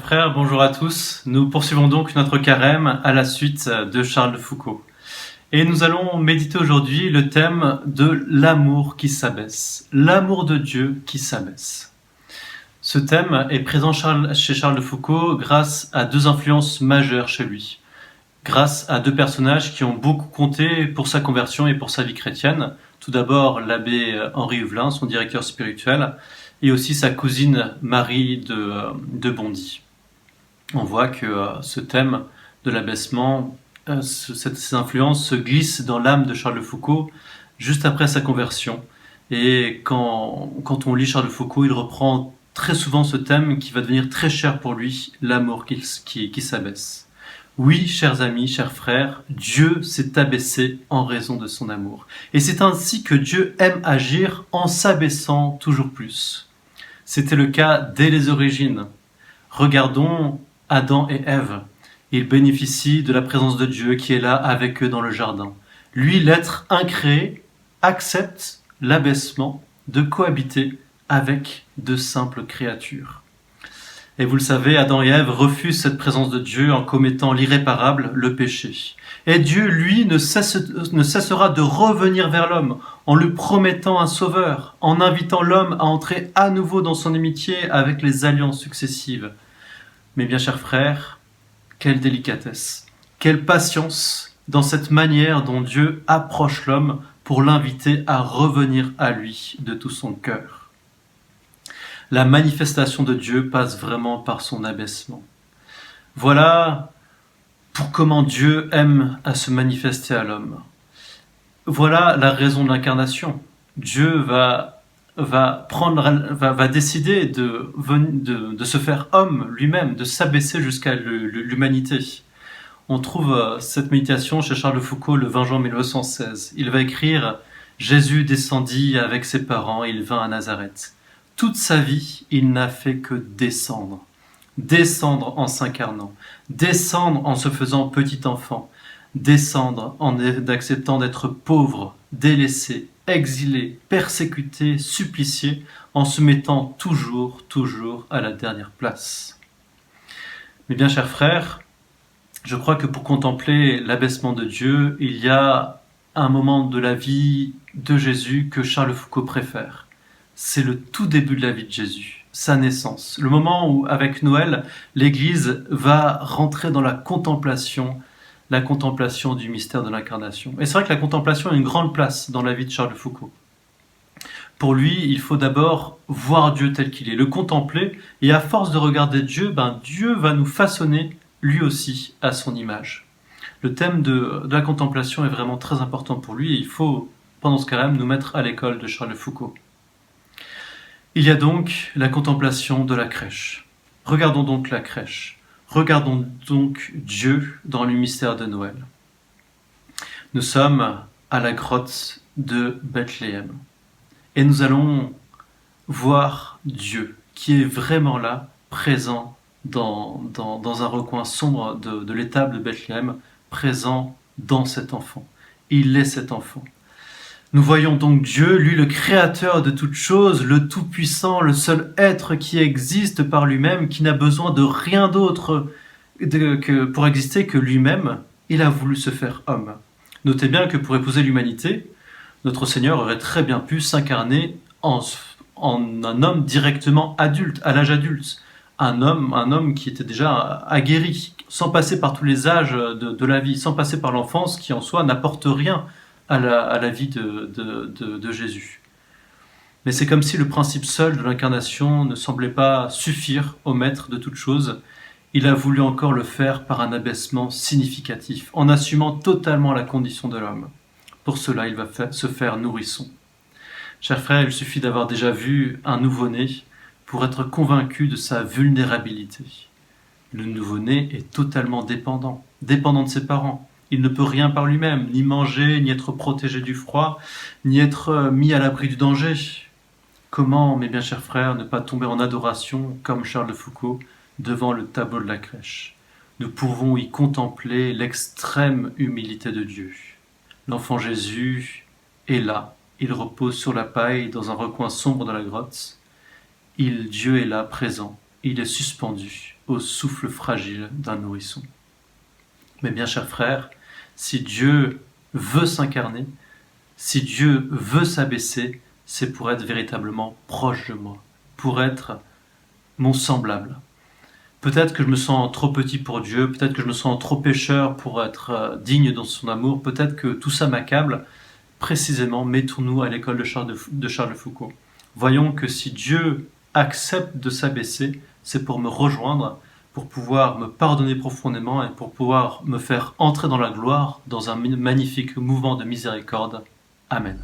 frères, bonjour à tous. Nous poursuivons donc notre carême à la suite de Charles de Foucault. Et nous allons méditer aujourd'hui le thème de l'amour qui s'abaisse, l'amour de Dieu qui s'abaisse. Ce thème est présent chez Charles de Foucault grâce à deux influences majeures chez lui, grâce à deux personnages qui ont beaucoup compté pour sa conversion et pour sa vie chrétienne. Tout d'abord l'abbé Henri Huvelin, son directeur spirituel, et aussi sa cousine Marie de Bondy. On voit que ce thème de l'abaissement, ces influences se glissent dans l'âme de Charles de Foucault juste après sa conversion. Et quand on lit Charles de Foucault, il reprend très souvent ce thème qui va devenir très cher pour lui, l'amour qui s'abaisse. Oui, chers amis, chers frères, Dieu s'est abaissé en raison de son amour. Et c'est ainsi que Dieu aime agir en s'abaissant toujours plus. C'était le cas dès les origines. Regardons Adam et Ève. Ils bénéficient de la présence de Dieu qui est là avec eux dans le jardin. Lui, l'être incréé, accepte l'abaissement de cohabiter avec de simples créatures. Et vous le savez, Adam et Ève refusent cette présence de Dieu en commettant l'irréparable, le péché. Et Dieu, lui, ne cessera de revenir vers l'homme en lui promettant un sauveur, en invitant l'homme à entrer à nouveau dans son amitié avec les alliances successives. Mais bien chers frères, quelle délicatesse, quelle patience dans cette manière dont Dieu approche l'homme pour l'inviter à revenir à lui de tout son cœur. La manifestation de Dieu passe vraiment par son abaissement. Voilà pour comment Dieu aime à se manifester à l'homme. Voilà la raison de l'incarnation. Dieu va décider de se faire homme lui-même, de s'abaisser jusqu'à l'humanité. On trouve cette méditation chez Charles de Foucault le 20 juin 1916. Il va écrire « Jésus descendit avec ses parents, il vint à Nazareth. Toute sa vie, il n'a fait que descendre. Descendre en s'incarnant, descendre en se faisant petit enfant, descendre en acceptant d'être pauvre, délaissé, exilé, persécuté, supplicié, en se mettant toujours à la dernière place. » Mais bien chers frères, je crois que pour contempler l'abaissement de Dieu, il y a un moment de la vie de Jésus que Charles Foucault préfère. C'est le tout début de la vie de Jésus, sa naissance. Le moment où, avec Noël, l'Église va rentrer dans la contemplation du mystère de l'incarnation. Et c'est vrai que la contemplation a une grande place dans la vie de Charles de Foucault. Pour lui, il faut d'abord voir Dieu tel qu'il est, le contempler, et à force de regarder Dieu, Dieu va nous façonner lui aussi à son image. Le thème de la contemplation est vraiment très important pour lui, et il faut, pendant ce carême, nous mettre à l'école de Charles de Foucault. Il y a donc la contemplation de la crèche. Regardons donc la crèche. Regardons donc Dieu dans le mystère de Noël. Nous sommes à la grotte de Bethléem. Et nous allons voir Dieu qui est vraiment là, présent dans un recoin sombre de l'étable de Bethléem, présent dans cet enfant. Il est cet enfant. Nous voyons donc Dieu, lui le créateur de toutes choses, le tout-puissant, le seul être qui existe par lui-même, qui n'a besoin de rien d'autre pour exister que lui-même. Il a voulu se faire homme. Notez bien que pour épouser l'humanité, notre Seigneur aurait très bien pu s'incarner en un homme directement adulte, à l'âge adulte. Un homme qui était déjà aguerri, sans passer par tous les âges de la vie, sans passer par l'enfance qui en soi n'apporte rien à la vie de Jésus. Mais c'est comme si le principe seul de l'incarnation ne semblait pas suffire au maître de toute chose. Il a voulu encore le faire par un abaissement significatif, en assumant totalement la condition de l'homme. Pour cela, il va se faire nourrisson. Chers frères, il suffit d'avoir déjà vu un nouveau-né pour être convaincu de sa vulnérabilité. Le nouveau-né est totalement dépendant de ses parents. Il ne peut rien par lui-même, ni manger, ni être protégé du froid, ni être mis à l'abri du danger. Comment, mes bien chers frères, ne pas tomber en adoration, comme Charles de Foucault, devant le tableau de la crèche? Nous pouvons y contempler l'extrême humilité de Dieu. L'enfant Jésus est là, il repose sur la paille dans un recoin sombre de la grotte. Dieu est là, présent, il est suspendu au souffle fragile d'un nourrisson. Mais bien chers frères, si Dieu veut s'incarner, si Dieu veut s'abaisser, c'est pour être véritablement proche de moi, pour être mon semblable. Peut-être que je me sens trop petit pour Dieu, peut-être que je me sens trop pécheur pour être digne dans son amour, peut-être que tout ça m'accable. Précisément, mettons-nous à l'école de Charles de Foucault. Voyons que si Dieu accepte de s'abaisser, c'est pour me rejoindre, pour pouvoir me pardonner profondément et pour pouvoir me faire entrer dans la gloire, dans un magnifique mouvement de miséricorde. Amen.